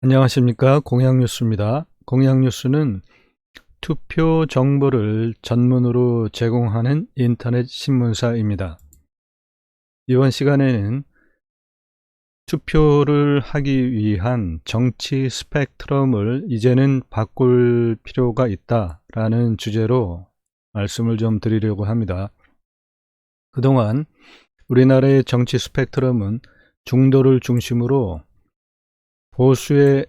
안녕하십니까. 공양뉴스입니다. 공양뉴스는 투표 정보를 전문으로 제공하는 인터넷 신문사입니다. 이번 시간에는 투표를 하기 위한 정치 스펙트럼을 이제는 바꿀 필요가 있다라는 주제로 말씀을 좀 드리려고 합니다. 그동안 우리나라의 정치 스펙트럼은 중도를 중심으로 보수에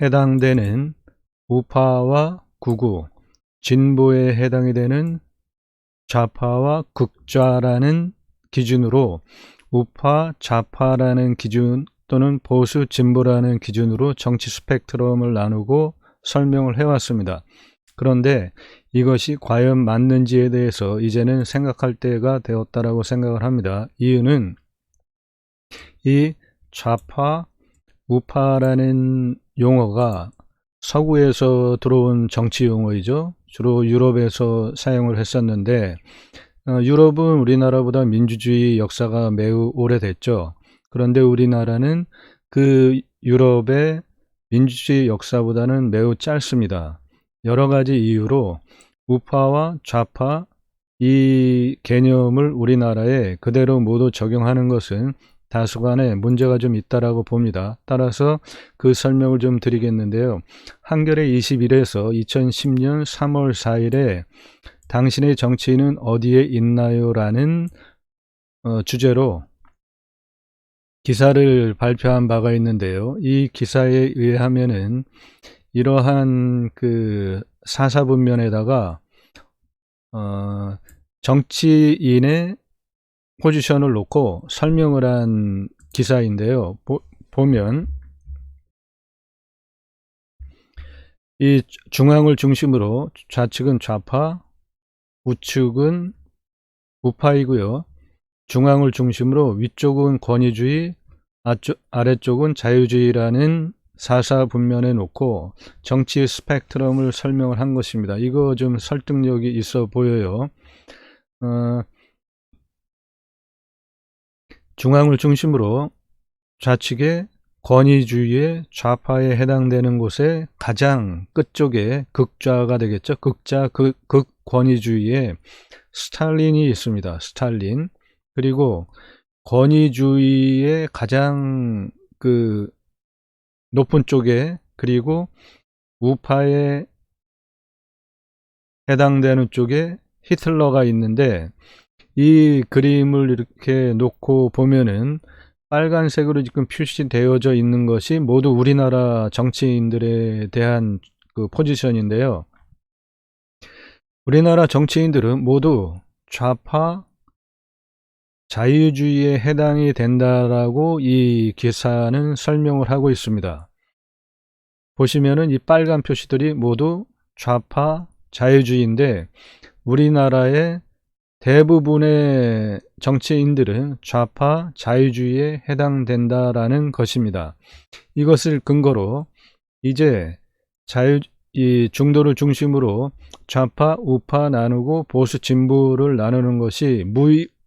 해당되는 우파와 극우, 진보에 해당이 되는 좌파와 극좌라는 기준으로 우파, 좌파라는 기준 또는 보수, 진보라는 기준으로 정치 스펙트럼을 나누고 설명을 해왔습니다. 그런데 이것이 과연 맞는지에 대해서 이제는 생각할 때가 되었다라고 생각을 합니다. 이유는 이 좌파, 우파라는 용어가 서구에서 들어온 정치 용어이죠. 주로 유럽에서 사용을 했었는데 유럽은 우리나라보다 민주주의 역사가 매우 오래됐죠. 그런데 우리나라는 그 유럽의 민주주의 역사보다는 매우 짧습니다. 여러 가지 이유로 우파와 좌파 이 개념을 우리나라에 그대로 모두 적용하는 것은 다수간에 문제가 좀 있다라고 봅니다. 따라서 그 설명을 좀 드리겠는데요. 한겨레 21에서 2010년 3월 4일에 당신의 정치인은 어디에 있나요? 라는 주제로 기사를 발표한 바가 있는데요. 이 기사에 의하면은 이러한 그 사사분면에다가 정치인의 포지션을 놓고 설명을 한 기사인데요. 보면 이 중앙을 중심으로 좌측은 좌파, 우측은 우파이고요. 중앙을 중심으로 위쪽은 권위주의, 아래쪽은 자유주의라는 사사분면에 놓고 정치 스펙트럼을 설명을 한 것입니다. 이거 좀 설득력이 있어 보여요. 중앙을 중심으로 좌측에 권위주의의 좌파에 해당되는 곳에 가장 끝쪽에 극좌가 되겠죠. 극좌, 극권위주의에 스탈린이 있습니다. 스탈린. 그리고 권위주의의 가장 그 높은 쪽에, 그리고 우파에 해당되는 쪽에 히틀러가 있는데, 이 그림을 이렇게 놓고 보면은 빨간색으로 지금 표시되어져 있는 것이 모두 우리나라 정치인들에 대한 그 포지션인데요. 우리나라 정치인들은 모두 좌파 자유주의에 해당이 된다라고 이 기사는 설명을 하고 있습니다. 보시면은 이 빨간 표시들이 모두 좌파 자유주의인데 우리나라의 대부분의 정치인들은 좌파 자유주의에 해당된다라는 것입니다. 이것을 근거로 이제 이 중도를 중심으로 좌파, 우파 나누고 보수, 진보를 나누는 것이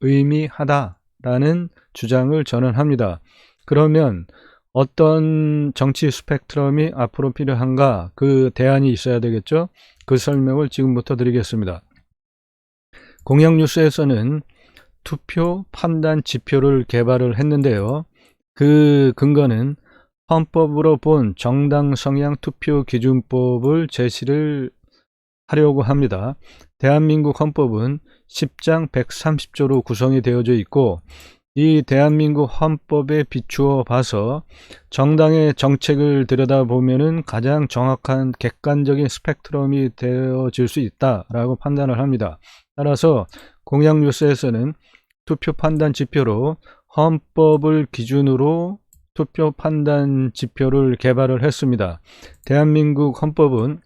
무의미하다라는 주장을 저는 합니다. 그러면 어떤 정치 스펙트럼이 앞으로 필요한가? 그 대안이 있어야 되겠죠? 그 설명을 지금부터 드리겠습니다. 공영뉴스에서는 투표 판단 지표를 개발을 했는데요. 그 근거는 헌법으로 본 정당 성향 투표 기준법을 제시를 하려고 합니다. 대한민국 헌법은 10장 130조로 구성이 되어져 있고 이 대한민국 헌법에 비추어 봐서 정당의 정책을 들여다보면 가장 정확한 객관적인 스펙트럼이 되어질 수 있다라고 판단을 합니다. 따라서 공약뉴스에서는 투표 판단 지표로 헌법을 기준으로 투표 판단 지표를 개발을 했습니다. 대한민국 헌법은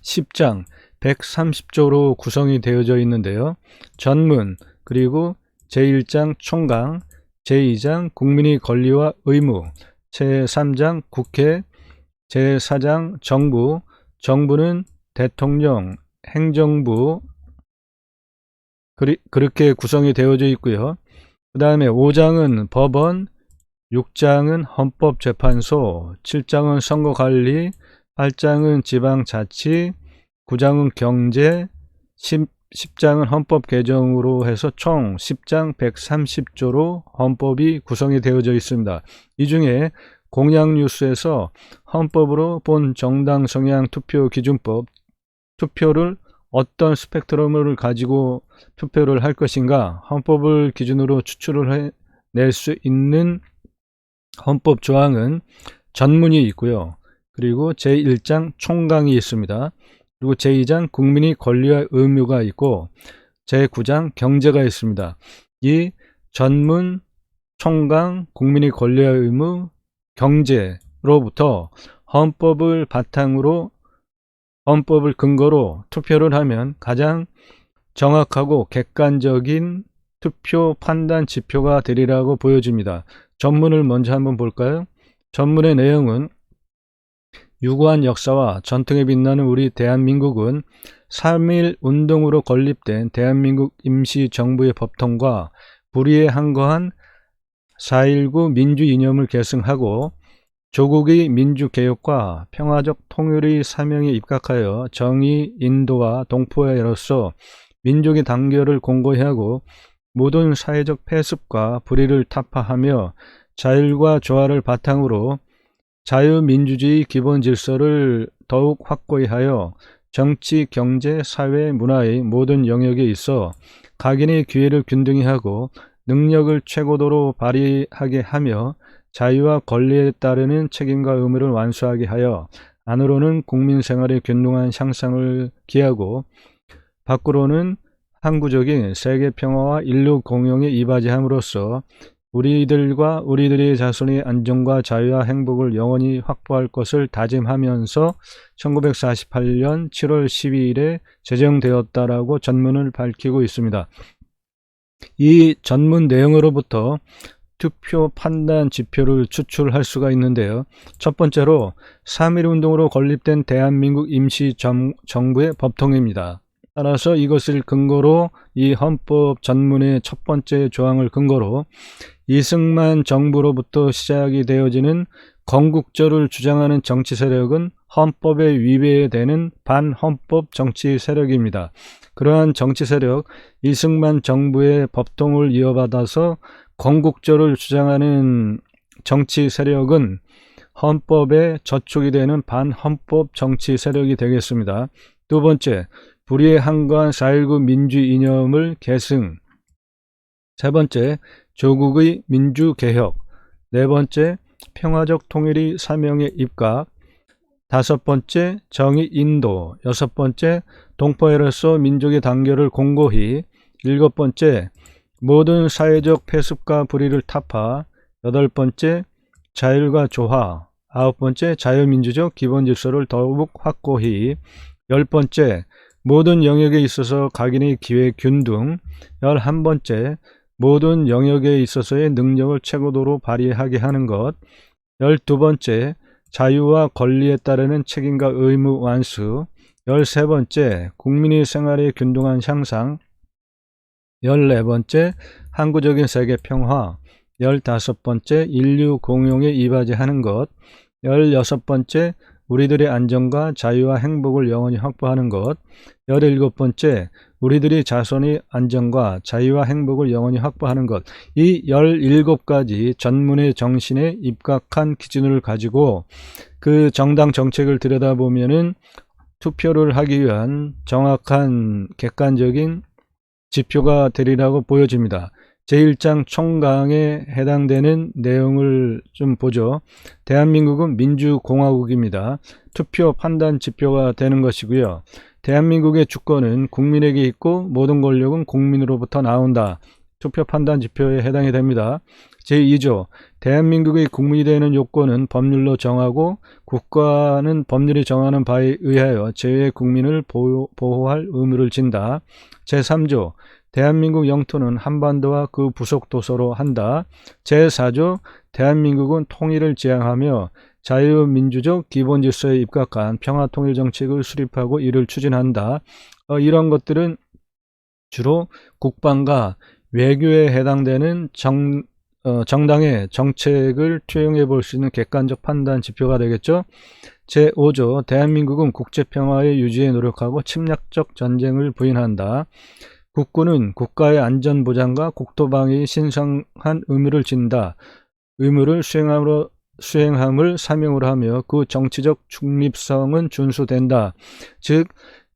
10장 130조로 구성이 되어져 있는데요. 전문, 그리고 제1장 총강, 제2장 국민의 권리와 의무, 제3장 국회, 제4장 정부, 정부는 대통령, 행정부, 그렇게 구성이 되어져 있고요. 그 다음에 5장은 법원, 6장은 헌법재판소, 7장은 선거관리, 8장은 지방자치, 9장은 경제, 10장은 헌법 개정으로 해서 총 10장 130조로 헌법이 구성이 되어져 있습니다. 이 중에 공약뉴스에서 헌법으로 본 정당 성향 투표 기준법, 투표를 어떤 스펙트럼을 가지고 투표를 할 것인가, 헌법을 기준으로 추출을 해낼 수 있는 헌법 조항은 전문이 있고요. 그리고 제1장 총강이 있습니다. 그리고 제2장 국민의 권리와 의무가 있고 제9장 경제가 있습니다. 이 전문, 총강, 국민의 권리와 의무, 경제로부터 헌법을 바탕으로, 헌법을 근거로 투표를 하면 가장 정확하고 객관적인 투표 판단 지표가 되리라고 보여집니다. 전문을 먼저 한번 볼까요? 전문의 내용은 유구한 역사와 전통에 빛나는 우리 대한민국은 3.1 운동으로 건립된 대한민국 임시정부의 법통과 불의에 항거한 4.19 민주 이념을 계승하고 조국의 민주개혁과 평화적 통일의 사명에 입각하여 정의, 인도와 동포애로서 민족의 단결을 공고히 하고 모든 사회적 폐습과 불의를 타파하며 자율과 조화를 바탕으로 자유민주주의 기본 질서를 더욱 확고히 하여 정치, 경제, 사회, 문화의 모든 영역에 있어 각인의 기회를 균등히 하고 능력을 최고도로 발휘하게 하며 자유와 권리에 따르는 책임과 의무를 완수하게 하여 안으로는 국민 생활의 균등한 향상을 기하고 밖으로는 항구적인 세계 평화와 인류 공용에 이바지함으로써 우리들과 우리들의 자손의 안정과 자유와 행복을 영원히 확보할 것을 다짐하면서 1948년 7월 12일에 제정되었다라고 전문을 밝히고 있습니다. 이 전문 내용으로부터 투표 판단 지표를 추출할 수가 있는데요. 첫 번째로 3.1 운동으로 건립된 대한민국 임시정부의 법통입니다. 따라서 이것을 근거로 이 헌법 전문의 첫 번째 조항을 근거로 이승만 정부로부터 시작이 되어지는 건국절을 주장하는 정치 세력은 헌법에 위배되는 반헌법 정치 세력입니다. 그러한 정치 세력, 이승만 정부의 법통을 이어받아서 건국절을 주장하는 정치 세력은 헌법에 저촉이 되는 반헌법 정치 세력이 되겠습니다. 두 번째, 불의에 항거한 4.19 민주 이념을 계승. 세 번째, 조국의 민주개혁. 네 번째, 평화적 통일의 사명에 입각. 다섯 번째, 정의 인도. 여섯 번째, 동포애로서 민족의 단결을 공고히. 일곱 번째, 모든 사회적 폐습과 불의를 타파. 여덟 번째, 자율과 조화. 아홉 번째, 자유민주적 기본 질서를 더욱 확고히. 열 번째, 모든 영역에 있어서 각인의 기회 균등. 11번째, 모든 영역에 있어서의 능력을 최고도로 발휘하게 하는 것. 12번째, 자유와 권리에 따르는 책임과 의무 완수. 13번째, 국민의 생활의 균등한 향상. 14번째, 항구적인 세계 평화. 15번째, 인류 공용에 이바지하는 것. 16번째, 우리들의 안전과 자유와 행복을 영원히 확보하는 것. 17번째, 우리들의 자손의 안전과 자유와 행복을 영원히 확보하는 것. 이 17가지 전문의 정신에 입각한 기준을 가지고 그 정당 정책을 들여다보면은 투표를 하기 위한 정확한 객관적인 지표가 되리라고 보여집니다. 제1장 총강에 해당되는 내용을 좀 보죠. 대한민국은 민주공화국입니다. 투표 판단 지표가 되는 것이고요. 대한민국의 주권은 국민에게 있고 모든 권력은 국민으로부터 나온다. 투표 판단 지표에 해당이 됩니다. 제2조 대한민국의 국민이 되는 요건은 법률로 정하고 국가는 법률이 정하는 바에 의하여 제외 국민을 보호할 의무를 진다. 제3조 대한민국 영토는 한반도와 그 부속 도서로 한다. 제4조 대한민국은 통일을 지향하며 자유민주적 기본질서에 입각한 평화통일정책을 수립하고 이를 추진한다. 이런 것들은 주로 국방과 외교에 해당되는 정당의 정책을 투영해 볼 수 있는 객관적 판단 지표가 되겠죠. 제5조 대한민국은 국제평화의 유지에 노력하고 침략적 전쟁을 부인한다. 국군은 국가의 안전보장과 국토방위의 신성한 의무를 진다. 의무를 수행함을 사명으로 하며 그 정치적 중립성은 준수된다. 즉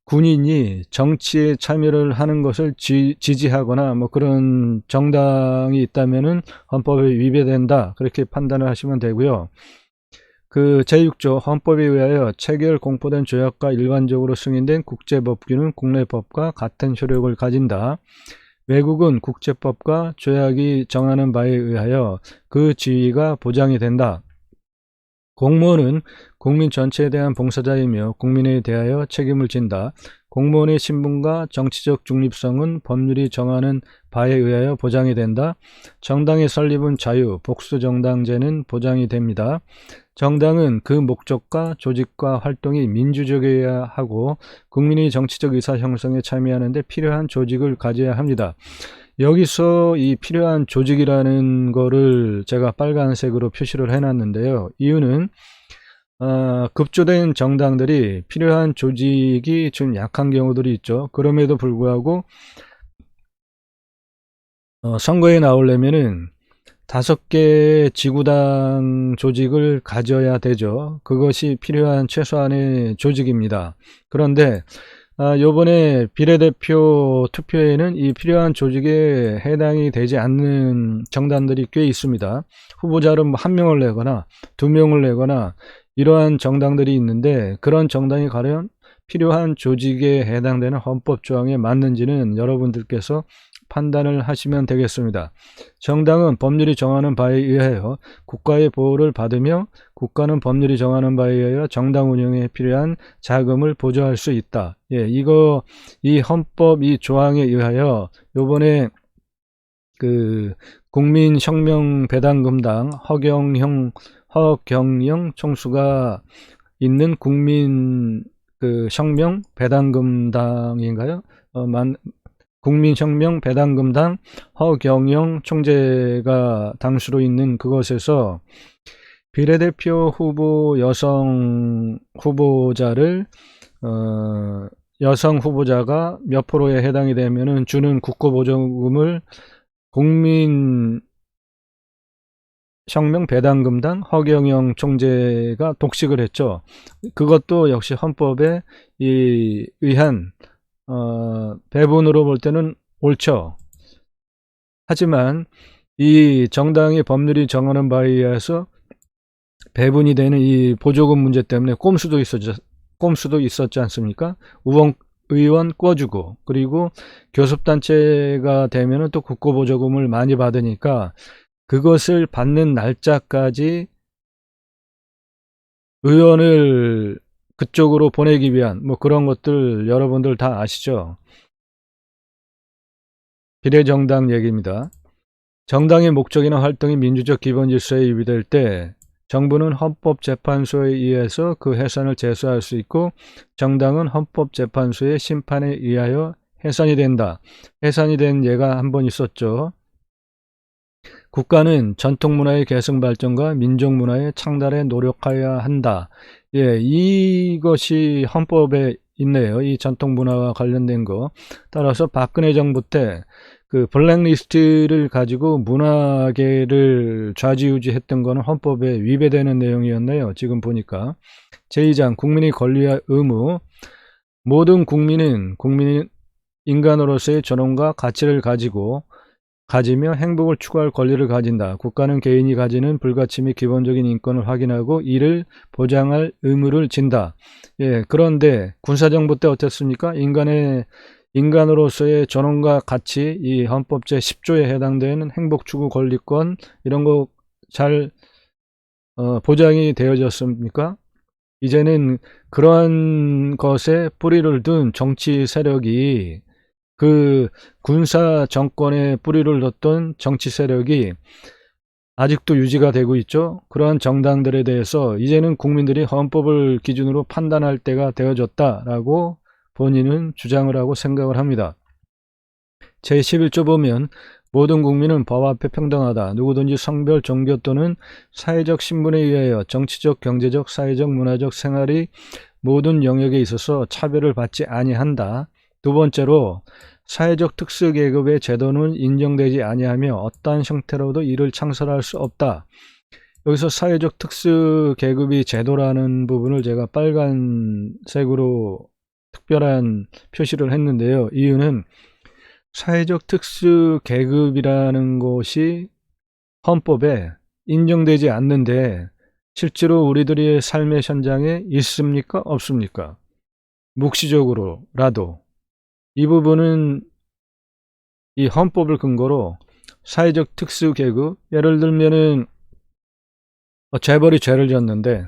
군인이 정치에 참여를 하는 것을 지지하거나 뭐 그런 정당이 있다면은 헌법에 위배된다. 그렇게 판단을 하시면 되고요. 그 제6조 헌법에 의하여 체결 공포된 조약과 일반적으로 승인된 국제법규는 국내법과 같은 효력을 가진다. 외국은 국제법과 조약이 정하는 바에 의하여 그 지위가 보장이 된다. 공무원은 국민 전체에 대한 봉사자이며 국민에 대하여 책임을 진다. 공무원의 신분과 정치적 중립성은 법률이 정하는 바에 의하여 보장이 된다. 정당의 설립은 자유, 복수정당제는 보장이 됩니다. 정당은 그 목적과 조직과 활동이 민주적이어야 하고 국민의 정치적 의사 형성에 참여하는 데 필요한 조직을 가져야 합니다. 여기서 이 필요한 조직이라는 거를 제가 빨간색으로 표시를 해놨는데요. 이유는 급조된 정당들이 필요한 조직이 좀 약한 경우들이 있죠. 그럼에도 불구하고 선거에 나오려면은 5개 지구당 조직을 가져야 되죠. 그것이 필요한 최소한의 조직입니다. 그런데 요번에 비례대표 투표에는 이 필요한 조직에 해당이 되지 않는 정당들이 꽤 있습니다. 후보자를 1명을 내거나 2명을 내거나 이러한 정당들이 있는데 그런 정당이 과연 필요한 조직에 해당되는 헌법조항에 맞는지는 여러분들께서 판단을 하시면 되겠습니다. 정당은 법률이 정하는 바에 의하여 국가의 보호를 받으며 국가는 법률이 정하는 바에 의하여 정당 운영에 필요한 자금을 보조할 수 있다. 이 헌법 이 조항에 의하여 요번에 그 국민혁명배당금당 허경영 총수가 있는 혁명배당금당인가요? 국민혁명배당금당 허경영 총재가 당수로 있는 그것에서 비례대표 후보 여성 후보자를 여성 후보자가 몇 프로에 해당이 되면은 주는 국고보조금을 국민혁명배당금당 허경영 총재가 독식을 했죠. 그것도 역시 헌법에 의한 배분으로 볼 때는 옳죠. 하지만 이 정당의 법률이 정하는 바에 의해서 배분이 되는 이 보조금 문제 때문에 꼼수도 있었지 않습니까? 의원 꿔주고 그리고 교섭단체가 되면은 또 국고보조금을 많이 받으니까 그것을 받는 날짜까지 의원을 그쪽으로 보내기 위한 뭐 그런 것들 여러분들 다 아시죠? 비례정당 얘기입니다. 정당의 목적이나 활동이 민주적 기본질서에 위배될 때 정부는 헌법재판소에 의해서 그 해산을 제소할 수 있고 정당은 헌법재판소의 심판에 의하여 해산이 된다. 해산이 된 예가 한 번 있었죠. 국가는 전통문화의 계승발전과 민족문화의 창달에 노력해야 한다. 이것이 헌법에 있네요. 이 전통문화와 관련된 거. 따라서 박근혜 정부 때 그 블랙리스트를 가지고 문화계를 좌지우지했던 거는 헌법에 위배되는 내용이었네요. 지금 보니까. 제2장 국민의 권리와 의무. 모든 국민은 인간으로서의 존엄과 가치를 가지며 행복을 추구할 권리를 가진다. 국가는 개인이 가지는 불가치 및 기본적인 인권을 확인하고 이를 보장할 의무를 진다. 그런데 군사정부 때 어땠습니까? 인간으로서의 존엄과 가치, 이 헌법 제10조에 해당되는 행복 추구 권리권 이런 거 잘 보장이 되어졌습니까? 이제는 그러한 것에 뿌리를 둔 정치 세력이 그 군사 정권에 뿌리를 뒀던 정치 세력이 아직도 유지가 되고 있죠. 그러한 정당들에 대해서 이제는 국민들이 헌법을 기준으로 판단할 때가 되어졌다라고 본인은 주장을 하고 생각을 합니다. 제11조 보면 모든 국민은 법 앞에 평등하다. 누구든지 성별, 종교 또는 사회적 신분에 의하여 정치적, 경제적, 사회적, 문화적 생활이 모든 영역에 있어서 차별을 받지 아니한다. 두 번째로 사회적 특수계급의 제도는 인정되지 아니하며 어떠한 형태로도 이를 창설할 수 없다. 여기서 사회적 특수계급이 제도라는 부분을 제가 빨간색으로 특별한 표시를 했는데요. 이유는 사회적 특수계급이라는 것이 헌법에 인정되지 않는데 실제로 우리들의 삶의 현장에 있습니까? 없습니까? 묵시적으로라도 이 부분은 이 헌법을 근거로 사회적 특수계급, 예를 들면은 재벌이 죄를 졌는데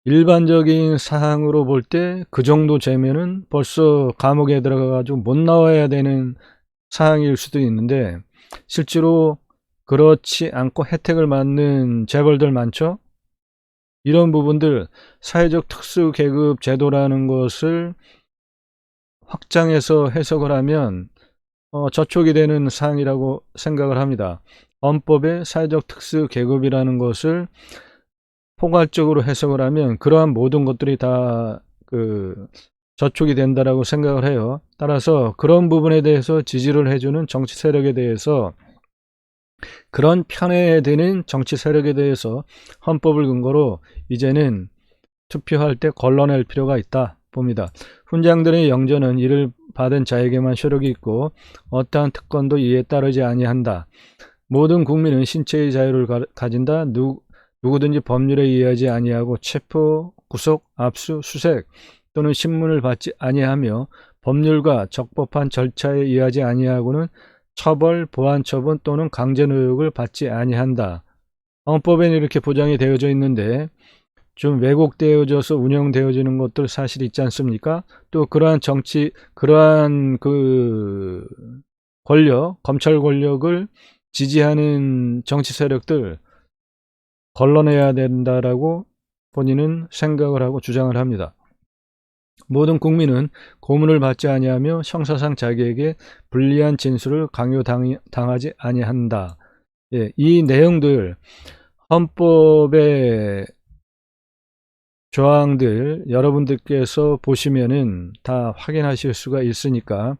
일반적인 사항으로 볼 때 그 정도 죄면은 벌써 감옥에 들어가가지고 못 나와야 되는 사항일 수도 있는데 실제로 그렇지 않고 혜택을 받는 재벌들 많죠. 이런 부분들 사회적 특수계급 제도라는 것을 확장해서 해석을 하면 저촉이 되는 사항이라고 생각을 합니다. 헌법의 사회적 특수계급이라는 것을 포괄적으로 해석을 하면 그러한 모든 것들이 다 저촉이 된다라고 생각을 해요. 따라서 그런 부분에 대해서 지지를 해주는 정치 세력에 대해서 그런 편에 드는 정치 세력에 대해서 헌법을 근거로 이제는 투표할 때 걸러낼 필요가 있다 봅니다. 훈장들의 영전은 이를 받은 자에게만 효력이 있고 어떠한 특권도 이에 따르지 아니한다. 모든 국민은 신체의 자유를 가진다. 누구든지 법률에 의하지 아니하고 체포, 구속, 압수, 수색 또는 신문을 받지 아니하며 법률과 적법한 절차에 의하지 아니하고는 처벌, 보안 처분 또는 강제노역을 받지 아니한다. 헌법에는 이렇게 보장이 되어져 있는데 좀 왜곡되어져서 운영되어지는 것들 사실 있지 않습니까? 또 그러한 권력, 검찰 권력을 지지하는 정치 세력들 걸러내야 된다라고 본인은 생각을 하고 주장을 합니다. 모든 국민은 고문을 받지 아니하며 형사상 자기에게 불리한 진술을 강요당하지 아니한다. 예, 이 내용들 헌법의 조항들 여러분들께서 보시면은 다 확인하실 수가 있으니까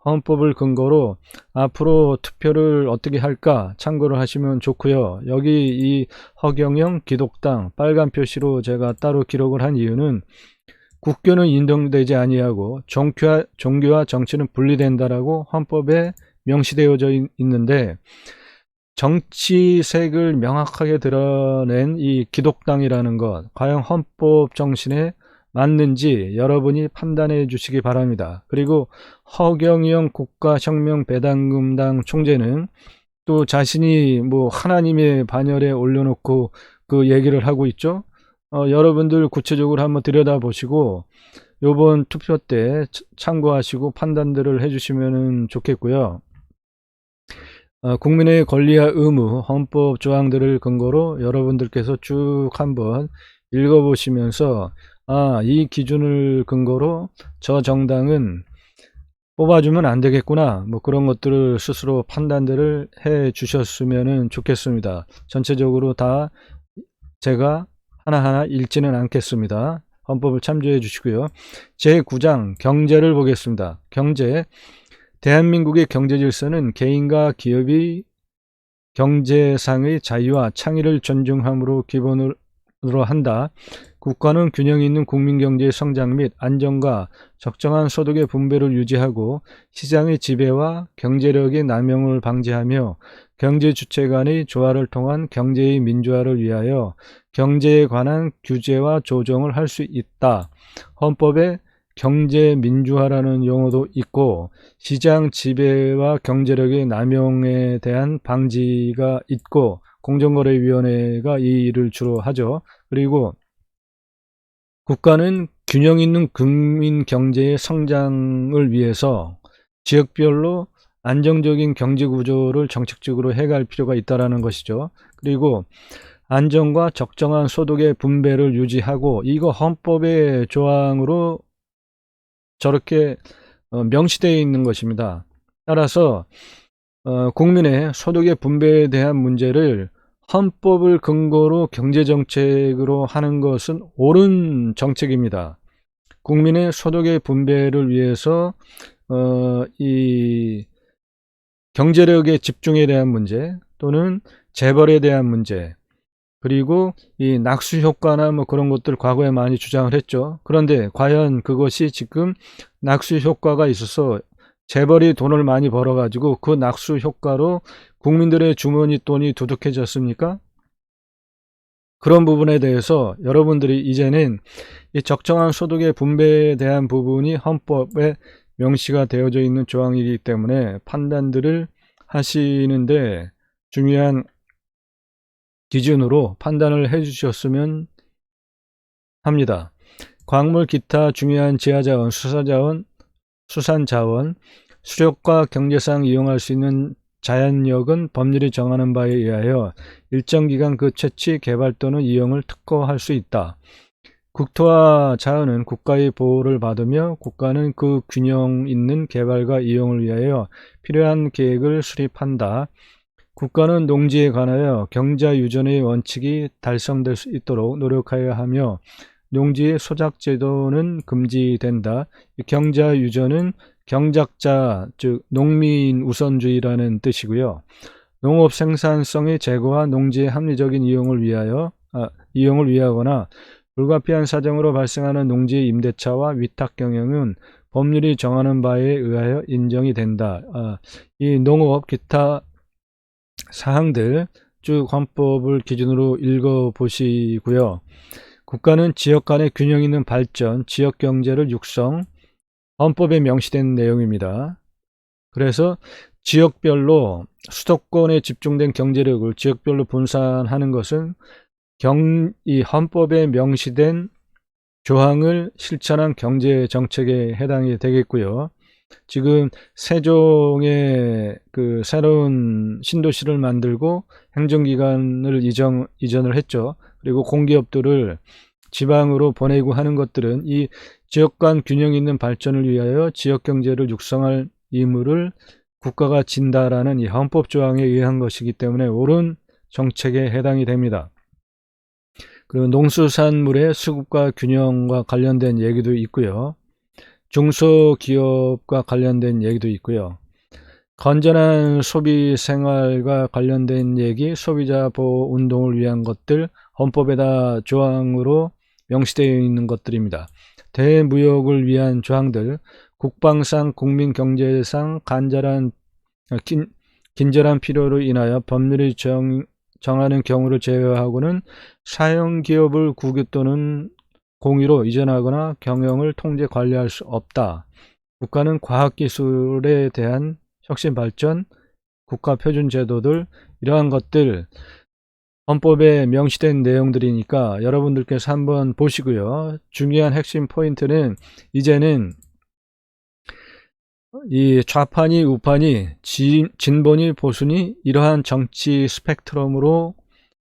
헌법을 근거로 앞으로 투표를 어떻게 할까 참고를 하시면 좋고요. 여기 이 허경영 기독당 빨간 표시로 제가 따로 기록을 한 이유는 국교는 인정되지 아니하고 종교와 정치는 분리된다라고 헌법에 명시되어져 있는데 정치색을 명확하게 드러낸 이 기독당이라는 것 과연 헌법 정신에 맞는지 여러분이 판단해 주시기 바랍니다. 그리고 허경영 국가혁명배당금당 총재는 또 자신이 뭐 하나님의 반열에 올려놓고 그 얘기를 하고 있죠. 여러분들 구체적으로 한번 들여다보시고 요번 투표 때 참고하시고 판단들을 해주시면 좋겠고요. 국민의 권리와 의무 헌법 조항들을 근거로 여러분들께서 쭉 한번 읽어보시면서 이 기준을 근거로 저 정당은 뽑아주면 안 되겠구나 뭐 그런 것들을 스스로 판단들을 해 주셨으면 좋겠습니다. 전체적으로 다 제가 하나하나 읽지는 않겠습니다. 헌법을 참조해 주시고요. 제9장 경제를 보겠습니다. 경제 대한민국의 경제 질서는 개인과 기업이 경제상의 자유와 창의를 존중함으로 기본으로 한다. 국가는 균형 있는 국민경제의 성장 및 안정과 적정한 소득의 분배를 유지하고 시장의 지배와 경제력의 남용을 방지하며 경제 주체 간의 조화를 통한 경제의 민주화를 위하여 경제에 관한 규제와 조정을 할 수 있다. 헌법에 경제 민주화라는 용어도 있고 시장 지배와 경제력의 남용에 대한 방지가 있고 공정거래위원회가 이 일을 주로 하죠. 그리고 국가는 균형 있는 국민 경제의 성장을 위해서 지역별로 안정적인 경제 구조를 정책적으로 해갈 필요가 있다는 것이죠. 그리고 안정과 적정한 소득의 분배를 유지하고 이거 헌법의 조항으로 저렇게 명시되어 있는 것입니다. 따라서 국민의 소득의 분배에 대한 문제를 헌법을 근거로 경제정책으로 하는 것은 옳은 정책입니다. 국민의 소득의 분배를 위해서 이 경제력의 집중에 대한 문제 또는 재벌에 대한 문제, 그리고 이 낙수 효과나 뭐 그런 것들 과거에 많이 주장을 했죠. 그런데 과연 그것이 지금 낙수 효과가 있어서 재벌이 돈을 많이 벌어 가지고 그 낙수 효과로 국민들의 주머니 돈이 두둑해졌습니까? 그런 부분에 대해서 여러분들이 이제는 이 적정한 소득의 분배에 대한 부분이 헌법에 명시가 되어져 있는 조항이기 때문에 판단들을 하시는데 중요한 기준으로 판단을 해 주셨으면 합니다. 광물, 기타 중요한 지하자원, 수사자원, 수산자원, 수력과 경제상 이용할 수 있는 자연력은 법률이 정하는 바에 의하여 일정 기간 그 채취, 개발 또는 이용을 특허할 수 있다. 국토와 자연은 국가의 보호를 받으며 국가는 그 균형 있는 개발과 이용을 위하여 필요한 계획을 수립한다. 국가는 농지에 관하여 경자유전의 원칙이 달성될 수 있도록 노력하여야 하며 농지의 소작제도는 금지된다. 경자유전은 경작자, 즉 농민 우선주의라는 뜻이고요. 농업 생산성의 제고와 농지의 합리적인 이용을 위하거나 불가피한 사정으로 발생하는 농지의 임대차와 위탁 경영은 법률이 정하는 바에 의하여 인정이 된다. 이 농업 기타 사항들 쭉 헌법을 기준으로 읽어 보시고요. 국가는 지역 간의 균형 있는 발전, 지역 경제를 육성, 헌법에 명시된 내용입니다. 그래서 지역별로 수도권에 집중된 경제력을 지역별로 분산하는 것은 이 헌법에 명시된 조항을 실천한 경제 정책에 해당이 되겠고요. 지금 세종에 그 새로운 신도시를 만들고 행정기관을 이전을 했죠. 그리고 공기업들을 지방으로 보내고 하는 것들은 이 지역 간 균형 있는 발전을 위하여 지역 경제를 육성할 의무를 국가가 진다라는 이 헌법 조항에 의한 것이기 때문에 옳은 정책에 해당이 됩니다. 그리고 농수산물의 수급과 균형과 관련된 얘기도 있고요. 중소기업과 관련된 얘기도 있고요. 건전한 소비 생활과 관련된 얘기, 소비자 보호 운동을 위한 것들 헌법에다 조항으로 명시되어 있는 것들입니다. 대무역을 위한 조항들, 국방상, 국민경제상 긴절한 필요로 인하여 법률이 정하는 경우를 제외하고는 사형기업을 국유 또는 공유로 이전하거나 경영을 통제 관리할 수 없다. 국가는 과학기술에 대한 혁신 발전, 국가 표준 제도들 이러한 것들 헌법에 명시된 내용들이니까 여러분들께서 한번 보시고요. 중요한 핵심 포인트는 이제는 이 좌파니 우파니 진보니 보수니 이러한 정치 스펙트럼으로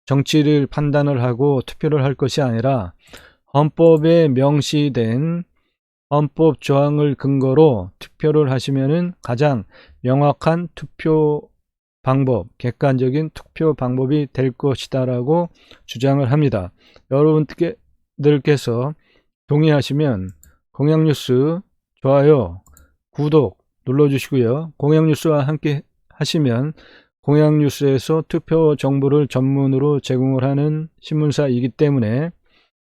정치를 판단을 하고 투표를 할 것이 아니라 헌법에 명시된 헌법 조항을 근거로 투표를 하시면은 가장 명확한 투표 방법, 객관적인 투표 방법이 될 것이다라고 주장을 합니다. 여러분들께서 동의하시면 공양뉴스 좋아요, 구독 눌러주시고요. 공양뉴스와 함께 하시면 공양뉴스에서 투표 정보를 전문으로 제공을 하는 신문사이기 때문에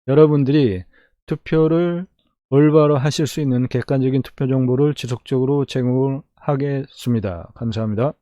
여러분들이 투표를 올바로 하실 수 있는 객관적인 투표 정보를 지속적으로 제공하겠습니다. 감사합니다.